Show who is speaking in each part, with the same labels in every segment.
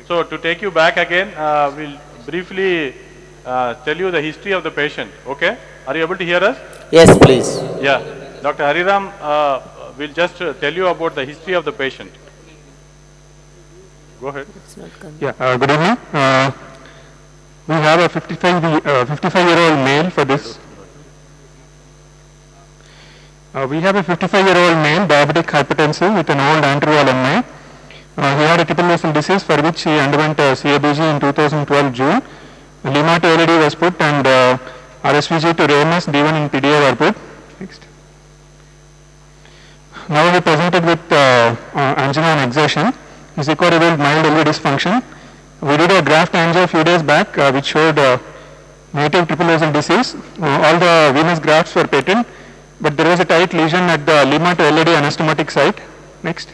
Speaker 1: So to take you back again, we'll briefly tell you the history of the patient. Okay? Are you able to hear us?
Speaker 2: Yes, please.
Speaker 1: Yeah. Dr. Hariram will just tell you about the history of the patient. Go ahead.
Speaker 3: Yeah, good evening. We have a 55-year-old male for this. We have a 55-year-old male, diabetic hypertensive with an old anterior MI. He had a triple vessel disease for which he underwent CABG in 2012 June. Lima to LED was put and RSVG to RAMS D1 in PDA were put. Next. Now he presented with angina and exertion. His echo revealed mild LV dysfunction. We did a graft angio a few days back which showed native triple vessel disease. All the venous grafts were patent, but there was a tight lesion at the Lima to LED anastomotic site. Next.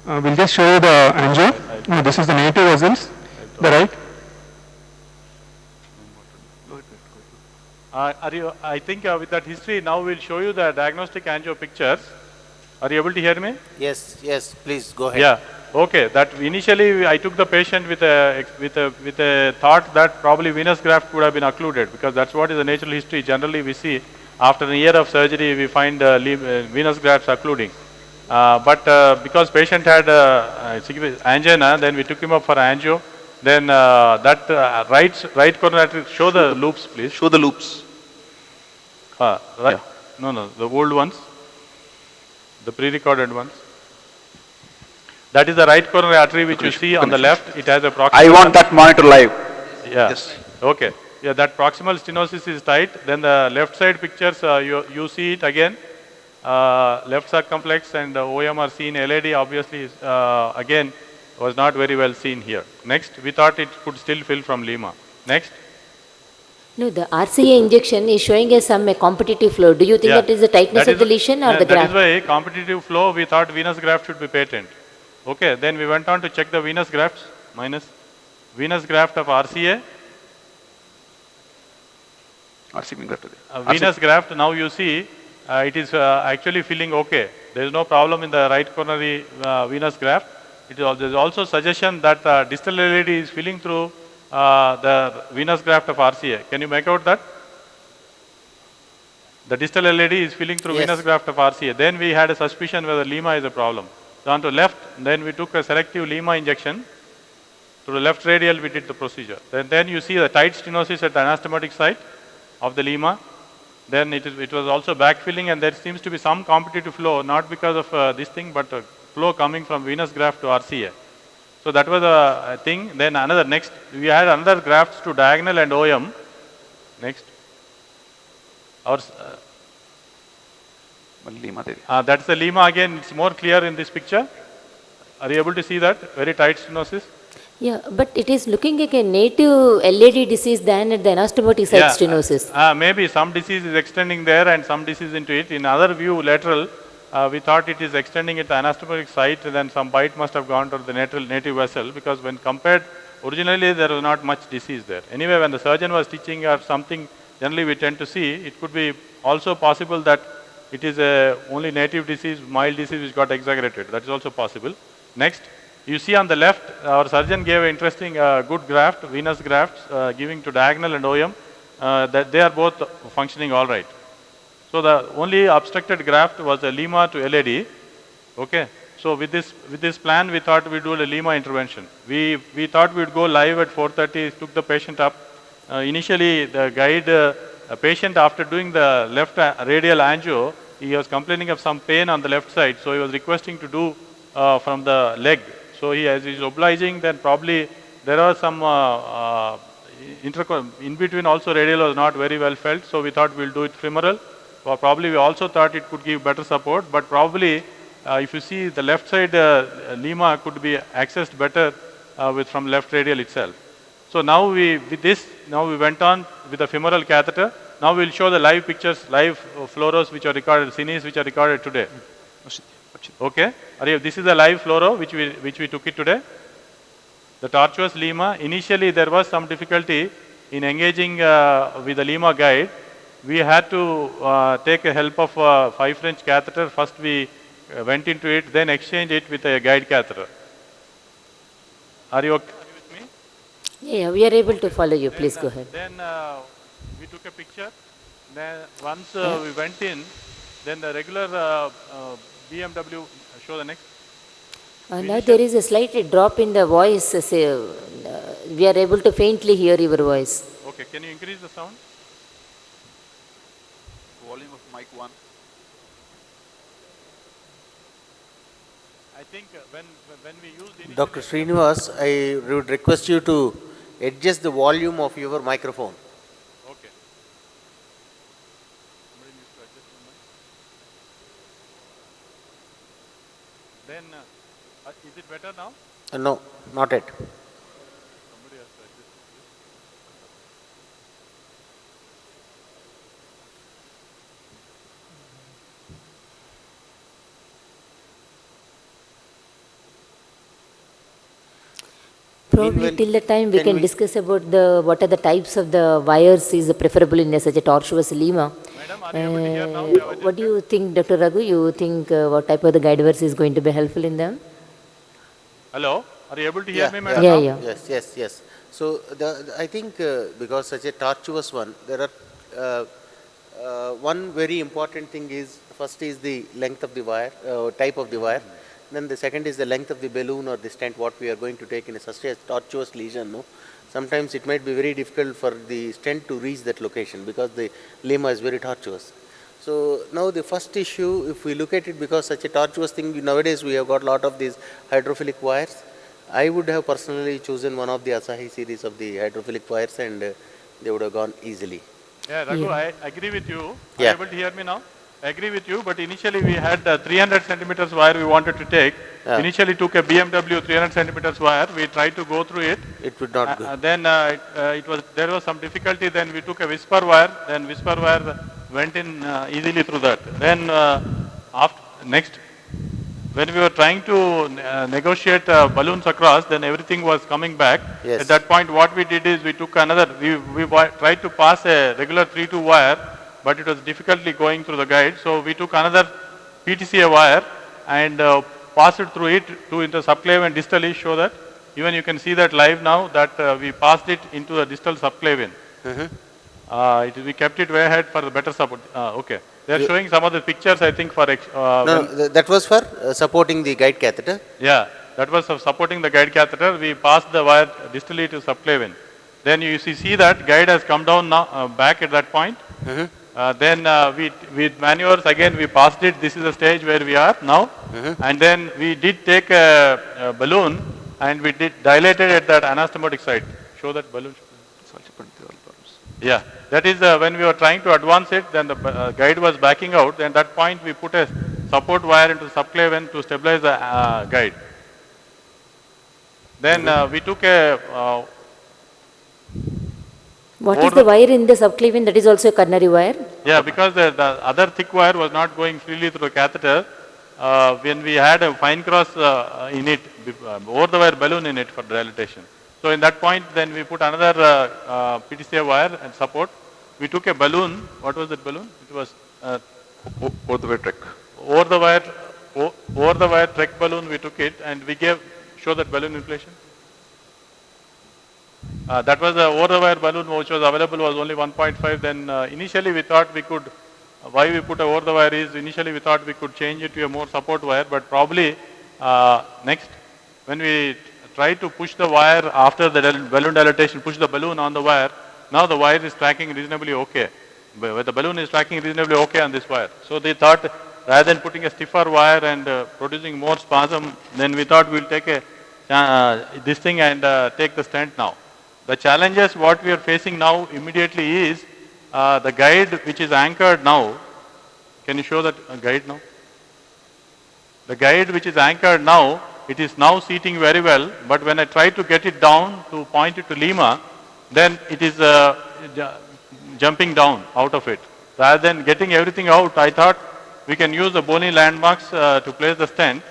Speaker 3: We'll just show you the angio. This is the native vessels, the right.
Speaker 1: I think with that history, now we'll show you the diagnostic angio pictures. Are you able to hear me?
Speaker 2: Yes, yes, please go ahead.
Speaker 1: Yeah. Okay. That initially I took the patient with a thought that probably venous graft could have been occluded, because that's what is the natural history. Generally, we see after a year of surgery we find venous grafts occluding. But because patient had angina, then we took him up for angio. Then that right coronary, show the loops, please.
Speaker 4: Show the loops.
Speaker 1: Right.
Speaker 4: Yeah.
Speaker 1: No, the old ones, the pre-recorded ones. That is the right coronary artery which you see on the left. It has a proximal.
Speaker 4: I want that monitor live.
Speaker 1: Yeah.
Speaker 4: Yes.
Speaker 1: Okay. Yeah, that proximal stenosis is tight. Then the left side pictures, you see it again. Left circumflex and OM are seen. LAD obviously is, again was not very well seen here. Next, we thought it could still fill from Lima. Next.
Speaker 5: No, the RCA injection is showing us some competitive flow. Do you think that is the tightness of the lesion or the graft?
Speaker 1: That is why competitive flow, we thought venous graft should be patent. Okay, then we went on to check the venous grafts, minus venous graft of RCA. Venous graft, now you see, it is actually filling okay. There is no problem in the right coronary venous graft. There is also suggestion that distal LAD is filling through the venous graft of RCA. Can you make out that? The distal LAD is filling through venous graft of RCA. Then we had a suspicion whether Lima is a problem. So on to left, then we took a selective Lima injection. To the left radial, we did the procedure. Then you see the tight stenosis at the anastomotic site of the Lima. Then it was also backfilling, and there seems to be some competitive flow, not because of this thing, but flow coming from venous graft to RCA. So that was a thing. Then next, we had another grafts to diagonal and OM. Next. That's the Lima again. It's more clear in this picture. Are you able to see that? Very tight stenosis.
Speaker 5: Yeah, but it is looking like a native LAD disease than at the anastomotic site stenosis.
Speaker 1: Maybe some disease is extending there and some disease into it. In other view, lateral, we thought it is extending at the anastomotic site, then some bite must have gone to the native vessel, because when compared, originally there was not much disease there. Anyway, when the surgeon was teaching or something, generally we tend to see, it could be also possible that it is only native disease, mild disease which got exaggerated. That is also possible. Next, you see on the left, our surgeon gave an interesting good graft, venous grafts, giving to diagonal and OM, that they are both functioning all right. So the only obstructed graft was the Lima to LAD. Okay. So with this plan, we thought we'd do the Lima intervention. We thought we'd go live at 4:30, took the patient up. Initially, the guide, a patient after doing the left radial angio, he was complaining of some pain on the left side. So he was requesting to do from the leg. So as he's obliging, then probably there are some in between also radial was not very well felt. So we thought we'll do it femoral. Or probably we also thought it could give better support, but probably if you see the left side Lima could be accessed better from left radial itself. So now we went on with the femoral catheter. Now we'll show the live pictures, live fluoros which are recorded, cines which are recorded today. Okay, this is the live fluoro which we took it today. The tortuous Lima. Initially there was some difficulty in engaging with the Lima guide. We had to take a help of 5 French catheter. First we went into it, then exchange it with a guide catheter. Are you okay with me?
Speaker 5: Yeah, we are able to follow you. Please go ahead.
Speaker 1: Then we took a picture. Then once we went in, then the regular BMW, show the next.
Speaker 5: Now there is a slight drop in the voice. We are able to faintly hear your voice.
Speaker 1: Okay, can you increase the sound?
Speaker 4: Volume of mic 1.
Speaker 1: I think when we used initially,
Speaker 2: Dr. Srinivas, I would request you to adjust the volume of your microphone.
Speaker 1: okay. Somebody needs to adjust the mic. Then, is it better now?
Speaker 2: No, not yet.
Speaker 1: Somebody has to adjust this.
Speaker 5: Probably
Speaker 2: Meanwhile,
Speaker 5: till the time we
Speaker 2: can
Speaker 5: can
Speaker 2: we-
Speaker 5: discuss about what are the types of the wires is preferable in such a tortuous lima.
Speaker 1: Madam, are you able to hear now? We have
Speaker 5: What do you think, Dr. Raghu? You think what type of the guide wires is going to be helpful in them?
Speaker 1: Hello? Are you able to hear me, madam?
Speaker 5: Yeah,
Speaker 1: now?
Speaker 5: yeah.
Speaker 2: Yes. So I think because such a tortuous one, there are one very important thing is first is the length of the wire, type of the wire. Then the second is the length of the balloon or the stent what we are going to take in such a tortuous lesion. No, sometimes it might be very difficult for the stent to reach that location because the lima is very tortuous. So now the first issue, if we look at it, because such a tortuous thing, nowadays we have got a lot of these hydrophilic wires. I would have personally chosen one of the Asahi series of the hydrophilic wires, and they would have gone easily.
Speaker 1: Yeah, Raghu,
Speaker 5: Yeah.
Speaker 1: I agree with you. Are
Speaker 2: Yeah.
Speaker 1: you able to hear me now? I agree with you, but initially we had 300 centimeters wire we wanted to take.
Speaker 2: Yeah.
Speaker 1: Initially took a BMW 300 centimeters wire. We tried to go through it.
Speaker 2: It would not go.
Speaker 1: Then there was some difficulty. Then we took a whisper wire. Then whisper wire went in easily through that. Then next, when we were trying to negotiate balloons across, then everything was coming back.
Speaker 2: Yes.
Speaker 1: At that point, what we did is we took another. We tried to pass a regular 3-2 wire, but it was difficultly going through the guide. So we took another PTCA wire and passed it through it to into subclave and distally, show that. Even you can see that live now that we passed it into the distal subclavian. We kept it way ahead for the better support. Okay. They are showing some of the pictures, I think, for.
Speaker 2: That was for supporting the guide catheter.
Speaker 1: Yeah, that was of supporting the guide catheter. We passed the wire distally to subclavian. Then you see that guide has come down now, back at that point. Then with maneuvers again we passed it. This is the stage where we are now. And then we did take a balloon and we did dilated at that anastomotic site. Show that balloon. Yeah, that is when we were trying to advance it, then the guide was backing out. Then at that point we put a support wire into the subclavian to stabilize the guide. Then we took a
Speaker 5: What is the wire in the subclavian? That is also a coronary wire?
Speaker 1: yeah, because the other thick wire was not going freely through the catheter. When we had a fine cross in it, over the wire balloon in it for dilatation. So in that point, then we put another PTCA wire and support. We took a balloon. What was that balloon? It was
Speaker 4: Over the way trek.
Speaker 1: over the wire trek balloon. We took it and we show that balloon inflation. That was the over the wire balloon which was available was only 1.5. Then initially we thought we could, why we put a over the wire is initially we thought we could change it to a more support wire, but probably next when we try to push the wire after the balloon dilatation, push the balloon on the wire, now the wire is tracking reasonably okay. But the balloon is tracking reasonably okay on this wire. So they thought rather than putting a stiffer wire and producing more spasm, then we thought we'll take this thing and take the stent now. The challenges what we are facing now immediately is the guide which is anchored now. Can you show that guide now? The guide which is anchored now, it is now seating very well, but when I try to get it down to point it to Lima, then it is jumping down out of it. Rather than getting everything out, I thought we can use the bony landmarks to place the stent,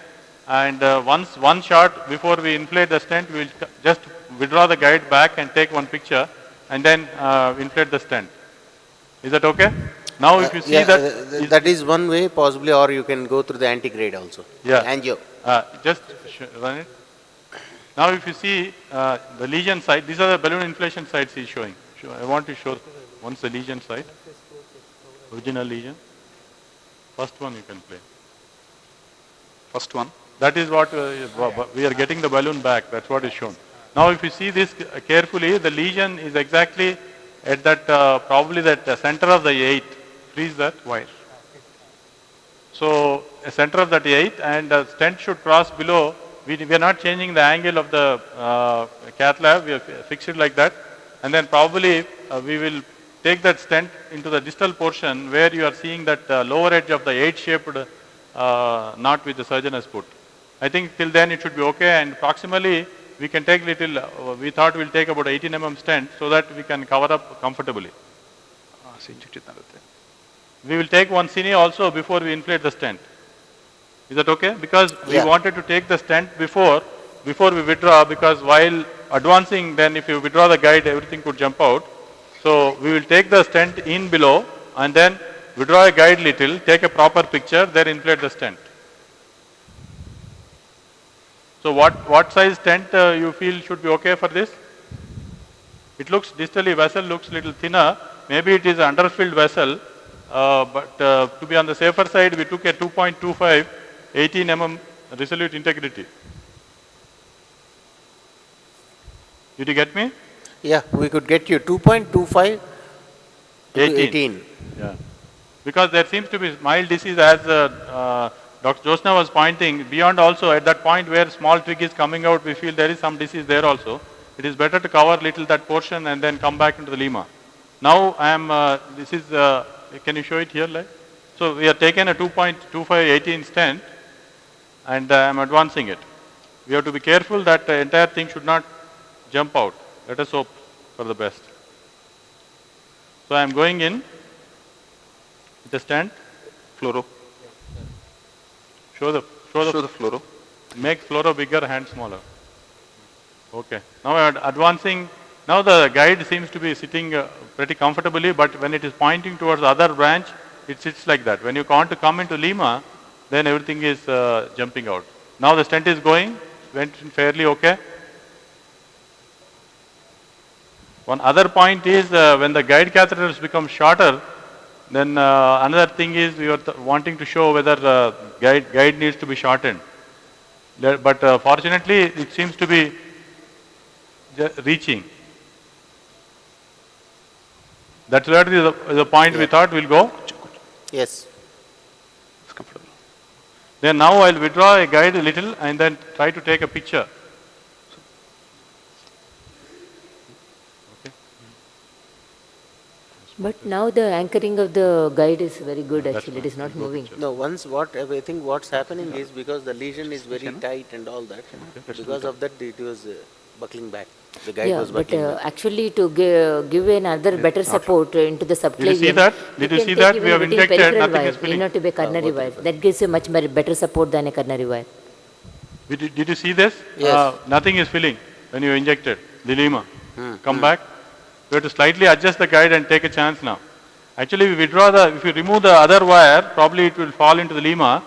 Speaker 1: and once one shot before we inflate the stent, we will just withdraw the guide back and take one picture and then inflate the stent. Is that okay? Now if you see
Speaker 2: that is one way possibly, or you can go through the anti-grade also.
Speaker 1: Yeah.
Speaker 2: Angio.
Speaker 1: just run it. Now if you see the lesion site, these are the balloon inflation sites he is showing. I want to show once the lesion site, original lesion. First one you can play.
Speaker 4: First one.
Speaker 1: That is what we are getting the balloon back. That's what is shown. Now if you see this carefully, the lesion is exactly at that probably that center of the 8. Freeze that wire. So a center of that 8 and the stent should cross below. We are not changing the angle of the cath lab. We have fixed it like that, and then probably we will take that stent into the distal portion where you are seeing that lower edge of the 8-shaped knot which the surgeon has put. I think till then it should be okay, and proximally we can take little, we thought we'll take about 18 mm stent so that we can cover up comfortably. We will take one cine also before we inflate the stent. Is that okay? Because we wanted to take the stent before we withdraw, because while advancing, then if you withdraw the guide, everything could jump out. So we will take the stent in below and then withdraw a guide little, take a proper picture, then inflate the stent. So what size stent you feel should be okay for this? It looks distally vessel looks little thinner. Maybe it is underfilled vessel, but to be on the safer side, we took a 2.25 18 mm resolute integrity. Did you get me?
Speaker 2: Yeah, we could get you 2.25 to 18.
Speaker 1: Yeah, because there seems to be mild disease, as Dr. Josna was pointing. Beyond also, at that point where small twig is coming out, we feel there is some disease there also. It is better to cover little that portion and then come back into the lima. Now I am, this is, can you show it here? Like? So we have taken a 2.25 18 stent and I am advancing it. We have to be careful that the entire thing should not jump out. Let us hope for the best. So I am going in with the stent.
Speaker 4: Fluoro.
Speaker 1: Show the
Speaker 4: fluoro.
Speaker 1: Make fluoro bigger, hand smaller. Okay. Now we are advancing. Now the guide seems to be sitting pretty comfortably, but when it is pointing towards the other branch, it sits like that. When you want to come into lima, then everything is jumping out. Now the stent is going, went fairly okay. One other point is when the guide catheters become shorter, then another thing is we are wanting to show whether guide needs to be shortened. But fortunately, it seems to be reaching. That's where the point we thought will go.
Speaker 2: Yes.
Speaker 4: It's comfortable.
Speaker 1: Then now I'll withdraw a guide a little and then try to take a picture.
Speaker 5: But now the anchoring of the guide is very good actually, it is not moving.
Speaker 2: No, I think what's happening is because the lesion is very tight and all that, because of that it was buckling back. The guide
Speaker 5: Yeah,
Speaker 2: was
Speaker 5: but
Speaker 2: buckling back.
Speaker 5: actually to give another better support into the subclavian.
Speaker 1: Did you see that? Did you
Speaker 5: can
Speaker 1: see
Speaker 5: take
Speaker 1: that?
Speaker 5: even
Speaker 1: We have
Speaker 5: a little
Speaker 1: injected,
Speaker 5: peripheral
Speaker 1: nothing
Speaker 5: wire,
Speaker 1: is filling.
Speaker 5: need not to be a coronary wire. That gives a much better support than a coronary wire.
Speaker 1: Did you see this?
Speaker 2: Yes.
Speaker 1: Nothing is filling when you injected the lima. Come back. We have to slightly adjust the guide and take a chance now. Actually, we withdraw if you remove the other wire, probably it will fall into the lima,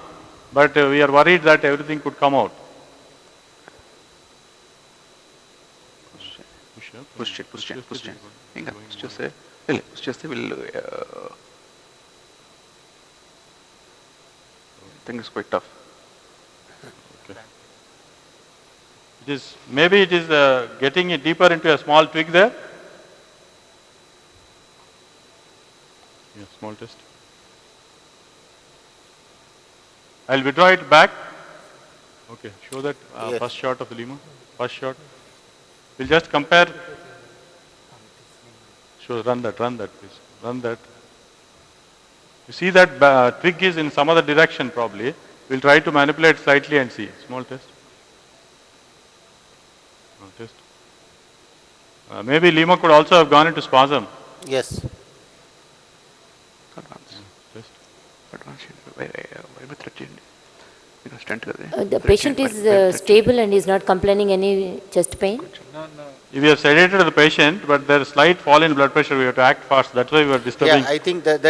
Speaker 1: but we are worried that everything could come out.
Speaker 4: Push it. Inga, push చేస్తే will I think it's quite tough.
Speaker 1: Maybe it is getting it deeper into a small twig there. Yeah, small test. I'll withdraw it back. Okay, show that
Speaker 2: Yes.
Speaker 1: first shot of the lima. First shot. We'll just compare. Run that please. Run that. You see that twig is in some other direction probably. We'll try to manipulate slightly and see. Small test. Small test. Maybe lima could also have gone into spasm.
Speaker 2: Yes.
Speaker 4: Advance.
Speaker 1: Test.
Speaker 4: Advance. Why threat చేయండి. Stent కదా
Speaker 5: The patient is stable and is not complaining any chest pain?
Speaker 1: We have sedated the patient, but there is slight fall in blood pressure. We have to act fast. That's why we are disturbing.
Speaker 2: Yeah, I think that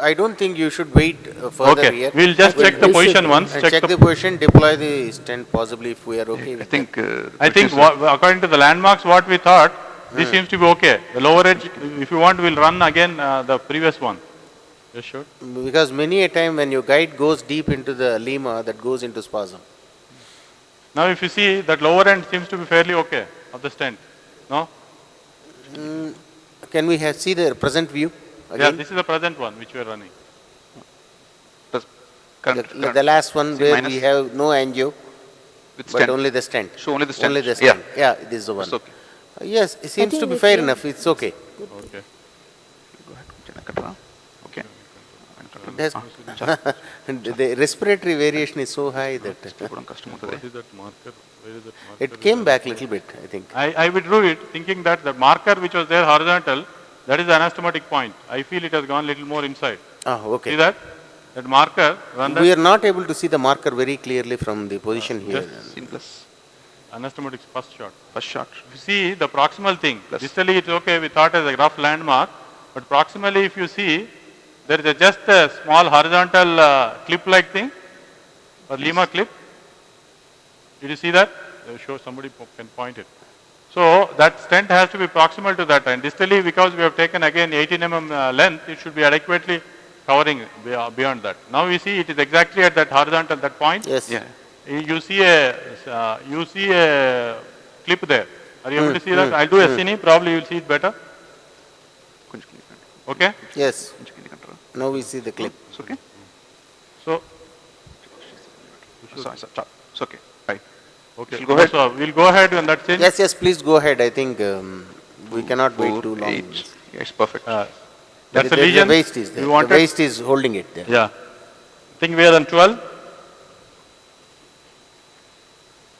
Speaker 2: I don't think you should wait further
Speaker 1: Okay,
Speaker 2: here.
Speaker 1: we'll just check the
Speaker 5: you
Speaker 1: position
Speaker 5: should-
Speaker 1: once.
Speaker 2: And check the position, deploy the stent possibly if we are okay
Speaker 4: I
Speaker 2: with
Speaker 4: think
Speaker 1: I think according to the landmarks, what we thought, this seems to be okay. The lower edge, if you want, we'll run again the previous one. Yes, sure.
Speaker 2: that. Because many a time when your guide goes deep into the lima, that goes into spasm.
Speaker 1: Now, if you see, that lower end seems to be fairly okay of the stent. No?
Speaker 2: Can we see the present view
Speaker 1: Yeah,
Speaker 2: again?
Speaker 1: this is the present one which we are running.
Speaker 2: The last one
Speaker 4: See,
Speaker 2: where
Speaker 4: minus.
Speaker 2: we have no angio,
Speaker 4: with
Speaker 2: but only the stent.
Speaker 4: Show only the stent.
Speaker 2: Only the
Speaker 4: Yeah.
Speaker 2: stent. Yeah, this is the one.
Speaker 4: It's okay.
Speaker 2: Yes, it seems
Speaker 5: think
Speaker 2: to be
Speaker 5: it's
Speaker 2: fair
Speaker 5: yeah.
Speaker 2: enough. It's okay.
Speaker 1: Okay.
Speaker 4: Okay
Speaker 2: It has- The respiratory variation is so high that
Speaker 4: కూడా కష్టం అవుతుంది
Speaker 1: What is that marker? Where is that marker?
Speaker 2: it came back little bit, I think.
Speaker 1: I withdrew it thinking that the marker which was there horizontal, that is the anastomotic point. I feel it has gone little more inside.
Speaker 2: Ah,
Speaker 1: See
Speaker 2: okay.
Speaker 1: that? That marker, run
Speaker 2: We
Speaker 1: that
Speaker 2: are not able to see the marker very clearly from the position here.
Speaker 4: Seen plus
Speaker 1: anastomotic first shot.
Speaker 4: First shot
Speaker 1: If you see the proximal thing,
Speaker 4: Plus.
Speaker 1: distally it's okay, we thought as a rough landmark, but proximally if you see, there is just a small horizontal clip-like thing, or lima clip. Did you see that? Show somebody can point it. So that stent has to be proximal to that, and distally because we have taken again 18 mm length, it should be adequately covering beyond that. Now we see it is exactly at that horizontal, that point.
Speaker 2: Yes.
Speaker 4: Yeah
Speaker 1: You see a clip there. Are you able to see that? I'll do a cine, probably you'll see it better.
Speaker 4: కొంచెం కిందికి రండి.
Speaker 1: Okay?
Speaker 2: Yes.
Speaker 4: కొంచెం కిందికి అంటారా
Speaker 2: Now we see the clip.
Speaker 4: It's okay
Speaker 1: So,
Speaker 4: it's okay right
Speaker 1: okay.
Speaker 4: Go ahead.
Speaker 1: So we'll go ahead when that's in.
Speaker 2: Yes, yes, please go ahead. I think we cannot wait too long.
Speaker 4: It's perfect
Speaker 1: That's the
Speaker 2: The
Speaker 1: lesion.
Speaker 2: waist is there.
Speaker 1: We
Speaker 2: The
Speaker 1: wanted.
Speaker 2: waist is holding it there.
Speaker 1: Yeah. I think we are on 12.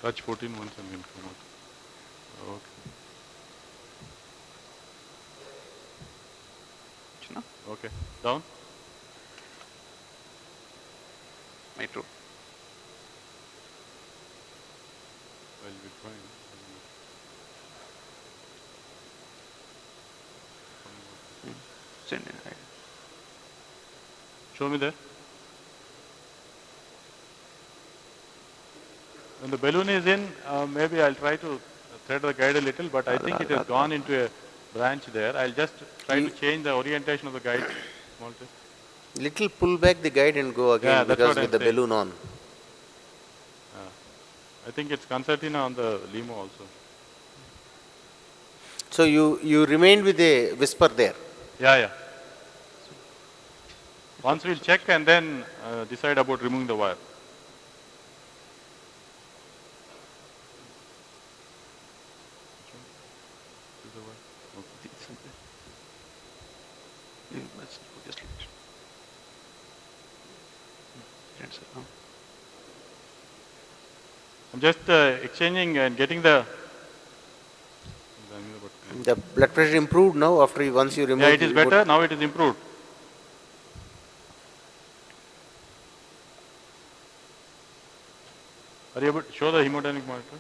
Speaker 1: Touch 14 once and then come out. Okay. Okay. Down.
Speaker 4: మైట్రో
Speaker 1: I'll be fine.
Speaker 4: Send
Speaker 1: Show me there. When the balloon is in, maybe I'll try to thread the guide a little, but I think it has gone into a branch there. I'll just try to change the orientation of the guide. Small test.
Speaker 2: Little pull back the guide and go again
Speaker 1: Yeah, that's
Speaker 2: because
Speaker 1: what
Speaker 2: with
Speaker 1: I'm
Speaker 2: the
Speaker 1: saying.
Speaker 2: balloon on.
Speaker 1: I think it's concertina on the limo also.
Speaker 2: So you remained with a whisper there.
Speaker 1: Yeah, yeah. Once we'll check and then decide about removing the wire. I'm just exchanging and getting the.
Speaker 2: The blood pressure improved now after once you remove.
Speaker 1: Yeah, it is
Speaker 2: you put-
Speaker 1: better. Now it is improved. Are you able to show the hemodynamic monitor?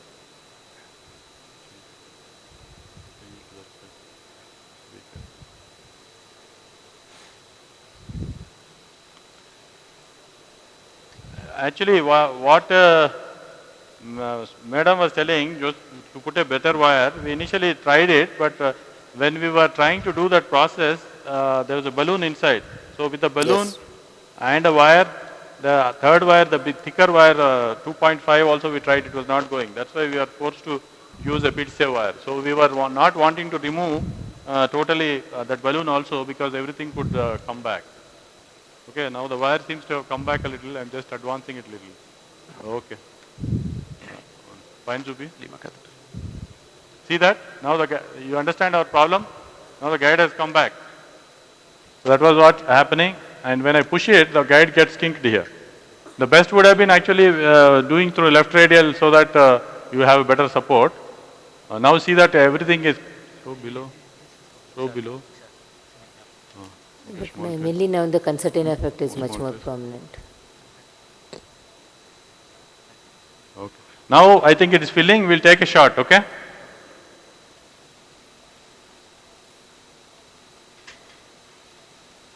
Speaker 1: Actually, what Madam was telling, just to put a better wire, we initially tried it, but when we were trying to do that process, there was a balloon inside. So with the balloon
Speaker 2: Yes.
Speaker 1: and a wire, the third wire, the big thicker wire, 2.5 also we tried, it was not going. That's why we are forced to use a PITSA wire. So we were not wanting to remove totally that balloon also because everything could come back. Okay, now the wire seems to have come back a little. I'm just advancing it a little. Okay. Fine, Zubi. See that? Now you understand our problem? Now the guide has come back. So that was what happening. And when I push it, the guide gets kinked here. The best would have been actually doing through left radial so that you have a better support. Now see that everything is so below, so below.
Speaker 5: But mainly now the concertina effect is much more prominent.
Speaker 1: Now I think it is filling, we'll take a shot, okay?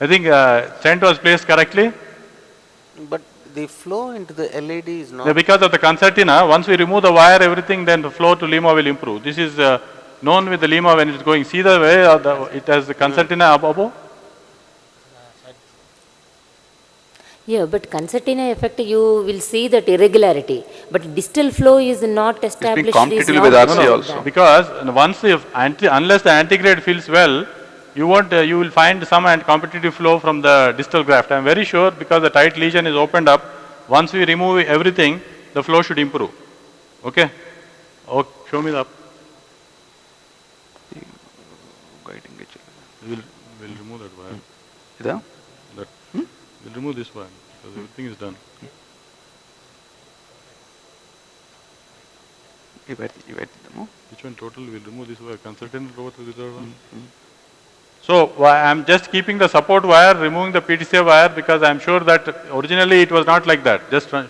Speaker 1: I think stent was placed correctly.
Speaker 2: But the flow into the LED is not.
Speaker 1: Yeah, because of the concertina, once we remove the wire, everything, then the flow to lima will improve. This is known with the lima when it's going. See the way it has the concertina above?
Speaker 5: Yeah, but concertina effect, you will see that irregularity, but distal flow is not established.
Speaker 4: competitively
Speaker 5: is
Speaker 4: with
Speaker 5: not
Speaker 4: RC
Speaker 5: because of
Speaker 4: also.
Speaker 5: that.
Speaker 1: Because once if unless the antegrade fills well, you won't, you will find some competitive flow from the distal graft. I am very sure because the tight lesion is opened up. Once we remove everything, the flow should improve. Okay? Oh, show me the up.
Speaker 4: Guiding edge.
Speaker 1: We'll remove that wire.
Speaker 4: Ida?
Speaker 1: That, we'll remove this wire because everything is done.
Speaker 4: Ivaitidamo.
Speaker 1: Which one total? We'll remove this wire. Concertina over to the other one. So I am just keeping the support wire, removing the PTCA wire because I am sure that originally it was not like that. Just run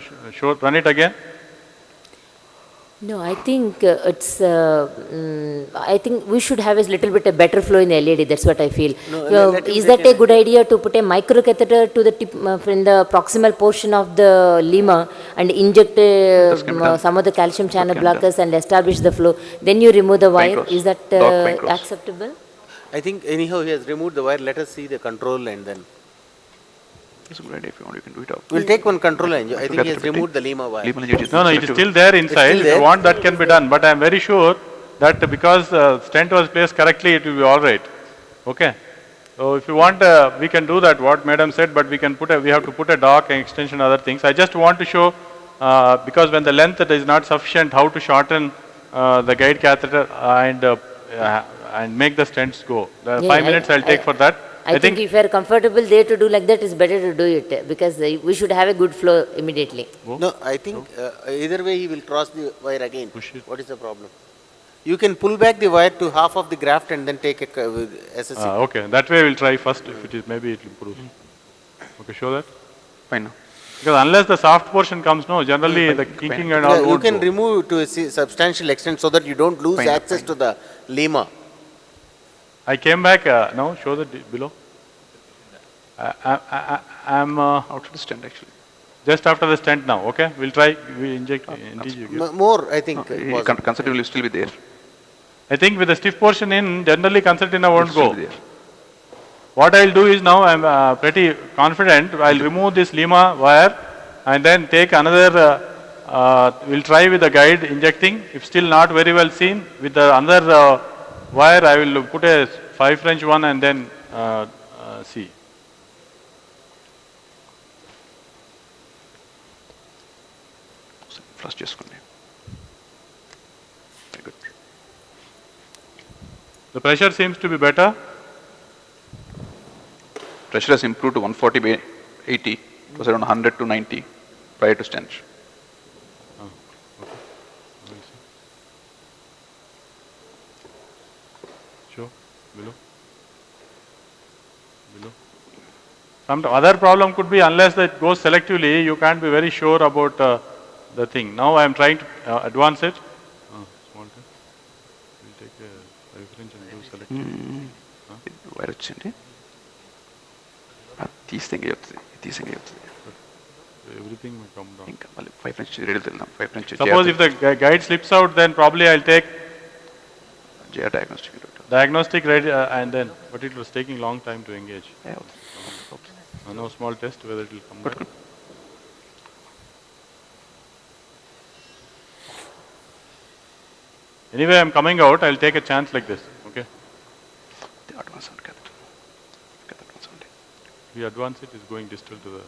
Speaker 1: it again.
Speaker 5: No, I think I think we should have a little bit a better flow in the LED. That's what I feel.
Speaker 2: No, let him
Speaker 5: Is
Speaker 2: take
Speaker 5: that a good idea to put a microcatheter to the tip in the proximal portion of the lima and inject
Speaker 4: can be done.
Speaker 5: some of the calcium channel
Speaker 4: can be done.
Speaker 5: blockers and establish the flow? Then you remove the wire.
Speaker 4: cross.
Speaker 5: Is that
Speaker 4: Dot fine cross.
Speaker 5: acceptable?
Speaker 2: I think anyhow he has removed the wire. Let us see the control and then.
Speaker 4: It's a good idea. If you want, you can do it out.
Speaker 2: We'll take one control and I think he has
Speaker 4: Catheter
Speaker 2: removed the lima wire.
Speaker 4: Lima edge is
Speaker 1: No, it is
Speaker 4: selective.
Speaker 1: still there inside.
Speaker 2: still
Speaker 1: If
Speaker 2: there.
Speaker 1: you want, that can be done. But I am very sure that because stent was placed correctly, it will be all right. Okay. So if you want, we can do that. What Madam said, but we can we have to put a dock and extension, other things. I just want to show because when the length is not sufficient, how to shorten the guide catheter and make the stents go. The
Speaker 5: Yeah,
Speaker 1: 5 minutes I'll take for that.
Speaker 5: I think if you are comfortable there to do like that, it's better to do it because we should have a good flow immediately.
Speaker 2: No, I think either way he will cross the wire again.
Speaker 1: Push it.
Speaker 2: What is the problem? You can pull back the wire to half of the graft and then take a SSC.
Speaker 1: Okay, that way we'll try first. If it is, maybe it will improve. Okay, show that.
Speaker 4: Fine now.
Speaker 1: Because unless the soft portion comes, no, generally the kinking and all
Speaker 2: You
Speaker 1: won't
Speaker 2: can
Speaker 1: go.
Speaker 2: remove to a substantial extent so that you don't lose
Speaker 4: Fine,
Speaker 2: access
Speaker 4: fine.
Speaker 2: to the lima.
Speaker 1: I came back, no, show that below. I'm
Speaker 4: Out to the stent actually.
Speaker 1: just after the stent now, okay? We'll try, we inject, indeed you give.
Speaker 2: More, I think. was-
Speaker 4: Concertina will still be there.
Speaker 1: I think with the stiff portion in, generally concertina won't
Speaker 4: Still
Speaker 1: go.
Speaker 4: be there.
Speaker 1: What I'll do is now, I'm pretty confident, I'll remove this lima wire and then take another, we'll try with the guide injecting. If still not very well seen, with the another wire, I will put a 5 French one and then see.
Speaker 4: Flush చేసుకోండి. Very good.
Speaker 1: The pressure seems to be better.
Speaker 4: Pressure has improved to 140 by 80. It was around 100 to 90 prior to stent.
Speaker 1: Show, below. Below. Some other problem could be unless it goes selectively, you can't be very sure about the thing. Now I am trying to advance it. Small test. We'll take a reference and do selective.
Speaker 4: Wire వచ్చింది తీస్తే
Speaker 1: Everything will come down.
Speaker 4: ఇంకా మళ్ళీ 5 French radial వెళ్దాం 5 French
Speaker 1: Suppose if the guide slips out, then probably I'll take
Speaker 4: JR diagnostic
Speaker 1: diagnostic and then, but it was taking long time to engage. No small test whether it will come back. Anyway, I'm coming out, I'll take a chance like this, okay?
Speaker 4: Advance out కదా advance out
Speaker 1: We advance it, is going distal to the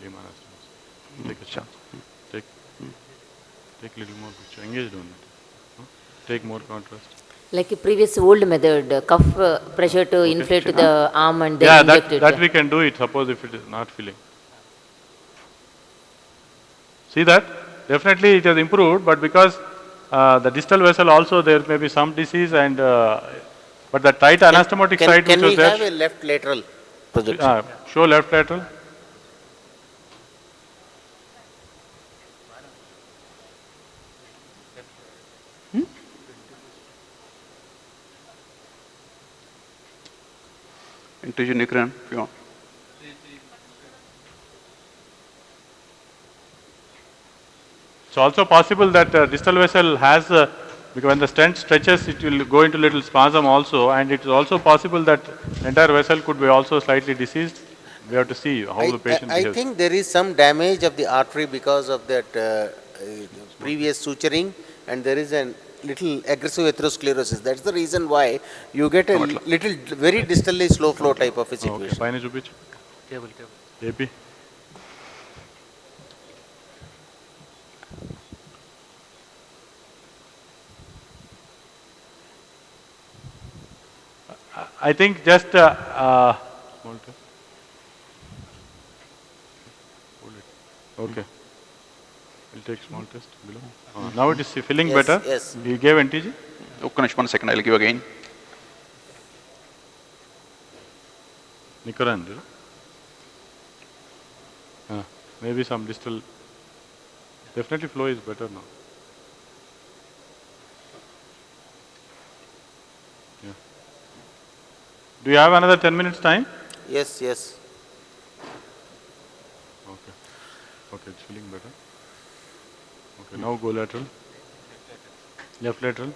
Speaker 1: lima anastomosis. Take a chance. Take little more picture, engaged on it. Take more contrast.
Speaker 5: Like a previous old method, cuff pressure to inflate to the arm and then
Speaker 1: Yeah,
Speaker 5: inject it.
Speaker 1: that we can do it, suppose if it is not filling. See that? Definitely it has improved, but because the distal vessel also there may be some disease and, but the tight anastomotic site
Speaker 2: Can
Speaker 1: which
Speaker 2: we
Speaker 1: was there.
Speaker 2: have a left lateral projection?
Speaker 1: Show left lateral.
Speaker 4: Intuition Nikran, if you want.
Speaker 1: It's also possible that distal vessel has, because when the stent stretches, it will go into little spasm also, and it is also possible that entire vessel could be also slightly diseased. We have to see how the patient
Speaker 2: I
Speaker 1: behaves.
Speaker 2: think there is some damage of the artery because of that previous suturing, and there is a little aggressive atherosclerosis. That's the reason why you get a little, very distally slow flow type of a
Speaker 1: Okay,
Speaker 2: situation.
Speaker 1: fine, Zubich. AP. I think just small test. Hold it. Okay. We'll take small test below. Now it is feeling
Speaker 2: Yes,
Speaker 1: better.
Speaker 2: yes.
Speaker 1: You gave NTG?
Speaker 4: Ukanish, 1 second, I'll give again.
Speaker 1: Nikoran, maybe some distal. Definitely flow is better now. Yeah. Do you have another 10 minutes time?
Speaker 2: Yes, yes.
Speaker 1: Okay. Okay, it's feeling better. Okay, now go lateral. Left lateral.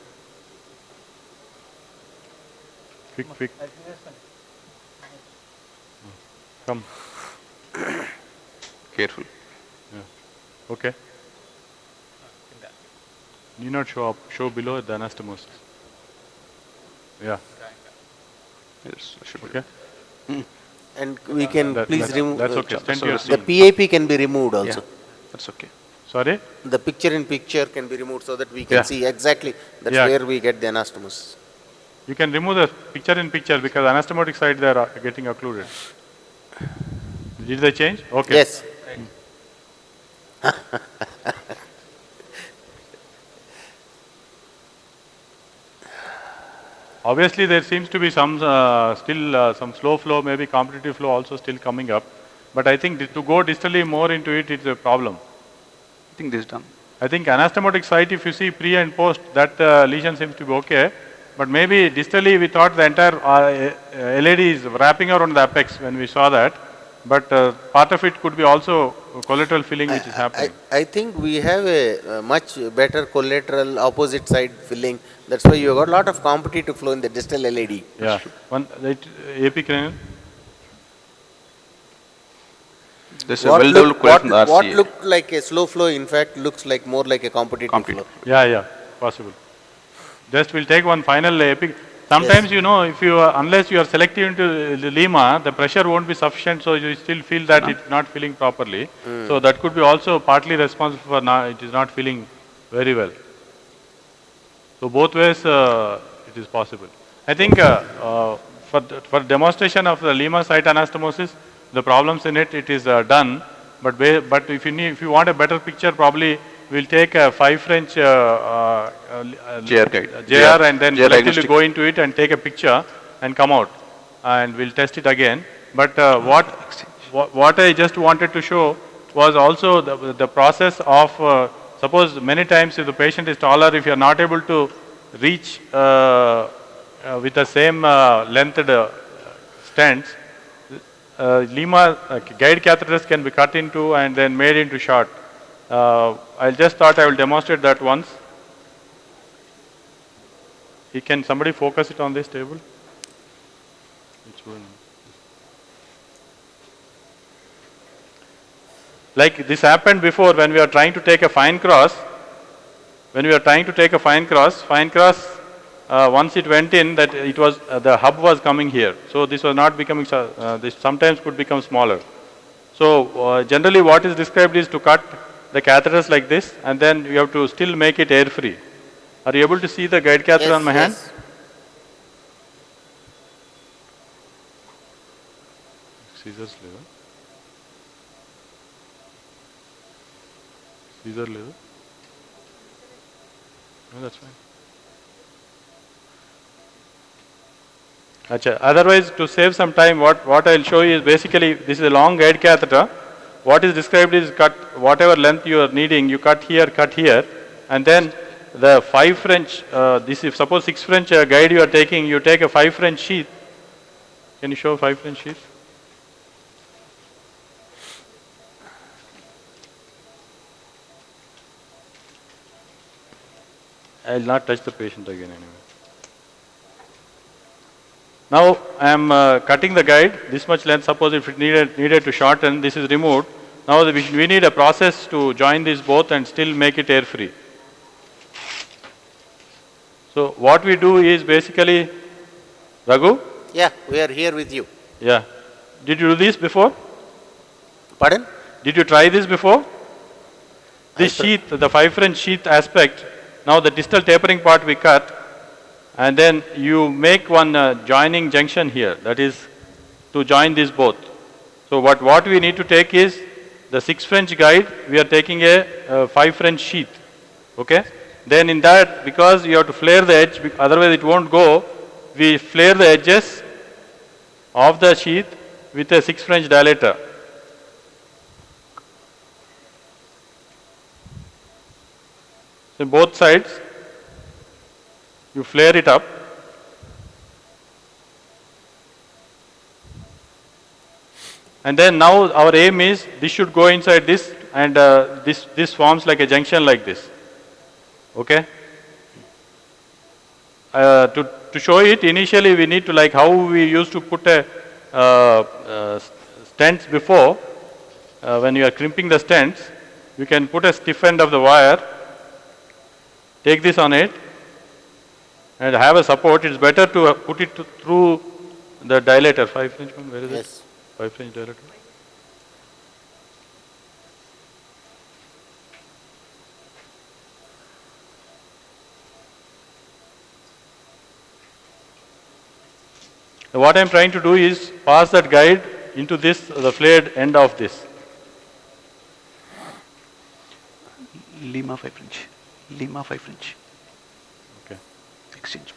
Speaker 1: Quick. Come.
Speaker 4: Careful.
Speaker 1: Yeah. Okay. Need not show up. Show below the anastomosis. Yeah.
Speaker 4: Yes, I should be.
Speaker 1: Okay.
Speaker 2: And we can please remove.
Speaker 1: That's okay. Stent
Speaker 4: so
Speaker 1: your
Speaker 4: the
Speaker 2: The PAP can be removed also.
Speaker 4: Yeah, that's okay.
Speaker 1: Sorry?
Speaker 2: The picture-in-picture can be removed so that we can see exactly. That's
Speaker 1: Yeah.
Speaker 2: where we get the anastomosis.
Speaker 1: You can remove the picture-in-picture because anastomotic side they are getting occluded. Did they change? Okay.
Speaker 2: Yes.
Speaker 1: Obviously, there seems to be some still some slow flow, maybe competitive flow also still coming up. But I think to go distally more into it, it's a problem.
Speaker 4: I think this is done.
Speaker 1: I think anastomotic site, if you see pre and post, that lesion seems to be okay. But maybe distally, we thought the entire LAD is wrapping around the apex when we saw that. But part of it could be also collateral filling which is happening.
Speaker 2: I think we have a much better collateral opposite side filling. That's why you got a lot of competitive flow in the distal LAD.
Speaker 1: Yeah. One, AP cranial.
Speaker 4: There's a well-developed collateral in the
Speaker 2: what
Speaker 4: RCA.
Speaker 2: looked like a slow flow, in fact, looks like more like a competitive flow.
Speaker 1: Yeah, possible. Just we'll take one final epic. Sometimes, you know, if you unless you are selective into the lima, the pressure won't be sufficient, so you still feel that it's not feeling properly. So that could be also partly responsible for now it is not feeling very well. So both ways it is possible. I think for demonstration of the lima site anastomosis, the problems in it is done. But if you want a better picture, probably we'll take a 5 French
Speaker 4: JR guide.
Speaker 1: JR and then
Speaker 4: JR
Speaker 1: collectively
Speaker 4: diagnostic.
Speaker 1: go into it and take a picture and come out, and we'll test it again. But what I just wanted to show was also the process of suppose many times if the patient is taller, if you are not able to reach with the same length stents, lima guide catheters can be cut into and then made into short. I just thought I will demonstrate that once. Can somebody focus it on this table? Which one? Like this happened before when we are trying to take a fine cross. When we are trying to take a fine cross, once it went in, that it was the hub was coming here. So this was not becoming. This sometimes could become smaller. So generally, what is described is to cut the catheters like this, and then you have to still make it air free. Are you able to see the guide catheter on my hand?
Speaker 2: Yes.
Speaker 1: Scissors level. Scissor level. No, that's fine. Achha. Otherwise, to save some time, what I'll show you is basically this is a long guide catheter. What is described is cut whatever length you are needing, you cut here, and then the 5 French, this is suppose 6 French guide you are taking, you take a 5 French sheath Can you show 5 French sheaths? I will not touch the patient again anyway. Now I am cutting the guide, this much length, suppose if it needed to shorten, this is removed. Now we need a process to join these both and still make it air free. So what we do is basically, Raghu?
Speaker 2: Yeah, we are here with you.
Speaker 1: Yeah. Did you do this before?
Speaker 2: Pardon?
Speaker 1: Did you try this before? This sheath, the 5 French sheath aspect, now the distal tapering part we cut, and then you make one joining junction here, that is to join these both. So what we need to take is the 6 French guide, we are taking a 5 French sheath, okay? Then in that, because you have to flare the edge, otherwise it won't go, we flare the edges of the sheath with a 6 French dilator. So both sides, you flare it up. And then now our aim is, this should go inside this, and this forms like a junction like this. Okay? To show it, initially we need to, like how we used to put a stents before, when you are crimping the stents, you can put a stiff end of the wire, take this on it, and have a support. It's better to put it through the dilator. 5 French one, where is it?
Speaker 2: Yes.
Speaker 1: 5 French dilator. So what I am trying to do is pass that guide into this, the flared end of this.
Speaker 4: Lima 5 French. Lima 5 French.
Speaker 1: Okay.
Speaker 4: Exchange.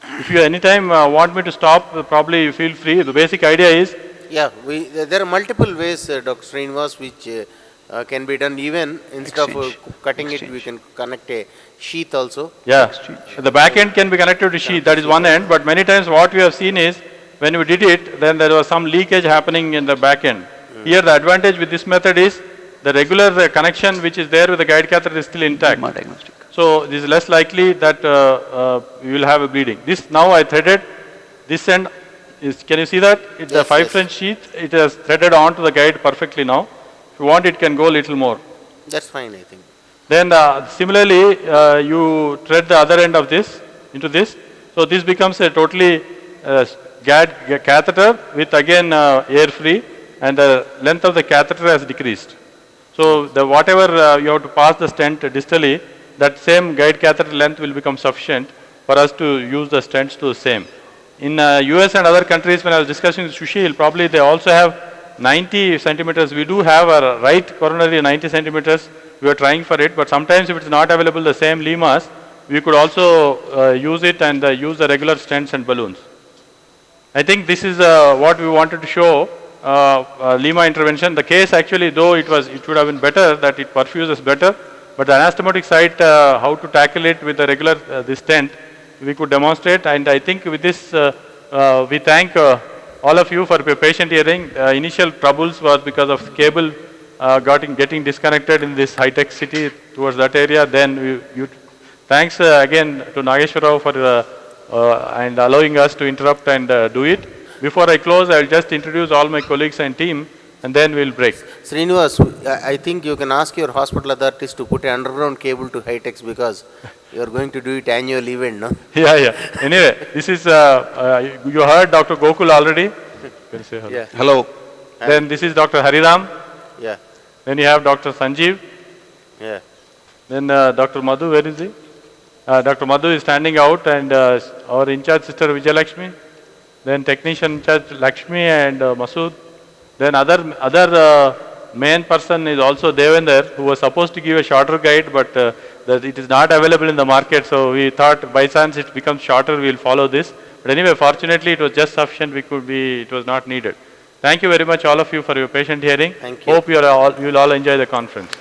Speaker 1: If you anytime want me to stop, probably feel free. The basic idea is,
Speaker 2: Yeah, there are multiple ways, Dr. Srinivas, which can be done. Even instead of cutting it, we can connect a sheath also.
Speaker 1: yeah, the back end can be connected to sheath, that is one end, but many times what we have seen is, when we did it, then there was some leakage happening in the back end. Here the advantage with this method is, the regular connection which is there with the guide catheter is still intact.
Speaker 4: Lima diagnostic.
Speaker 1: So this is less likely that you will have a bleeding. This now I threaded, this end is, can you see that? It's a
Speaker 2: Yes,
Speaker 1: 5
Speaker 2: yes.
Speaker 1: French sheath, it has threaded onto the guide perfectly now. If you want, it can go a little more.
Speaker 2: That's fine, I think.
Speaker 1: Then similarly, you thread the other end of this into this. So this becomes a totally catheter with again air free, and the length of the catheter has decreased. So the whatever you have to pass the stent distally, that same guide catheter length will become sufficient for us to use the stents to the same. In US and other countries, when I was discussing with Sushil, probably they also have 90 centimeters. We do have a right coronary 90 centimeters. We are trying for it, but sometimes if it's not available, the same limas, we could also use it and use the regular stents and balloons. I think this is what we wanted to show, lima intervention. The case actually, though it would have been better that it perfuses better, but the anastomotic site, how to tackle it with the regular this stent, we could demonstrate. And I think with this, we thank all of you for your patient hearing. Initial troubles was because of cable getting disconnected in this high-tech city towards that area. Then thanks again to Nageshwar Rao for and allowing us to interrupt and do it. Before I close, I will just introduce all my colleagues and team, and then we will break.
Speaker 2: Srinivas, I think you can ask your hospital authorities to put an underground cable to high-techs, because you are going to do it annual event, no?
Speaker 1: Yeah. Anyway, this is, you heard Dr. Gokul already. Can you say hello?
Speaker 2: Yeah.
Speaker 4: Hello.
Speaker 1: Then this is Dr. Hariram.
Speaker 2: Yeah,
Speaker 1: Then you have Dr. Sanjeev.
Speaker 2: yeah.
Speaker 1: Then Dr. Madhu, where is he? Dr. Madhu is standing out, and our in-charge sister Vijayalakshmi. Then technician in-charge Lakshmi and Masood. Then other main person is also Devender, who was supposed to give a shorter guide, but that it is not available in the market. So we thought by chance it becomes shorter, we will follow this. But anyway, fortunately it was just sufficient. It was not needed. Thank you very much, all of you, for your patient hearing.
Speaker 2: Thank you.
Speaker 1: Hope you will all enjoy the conference.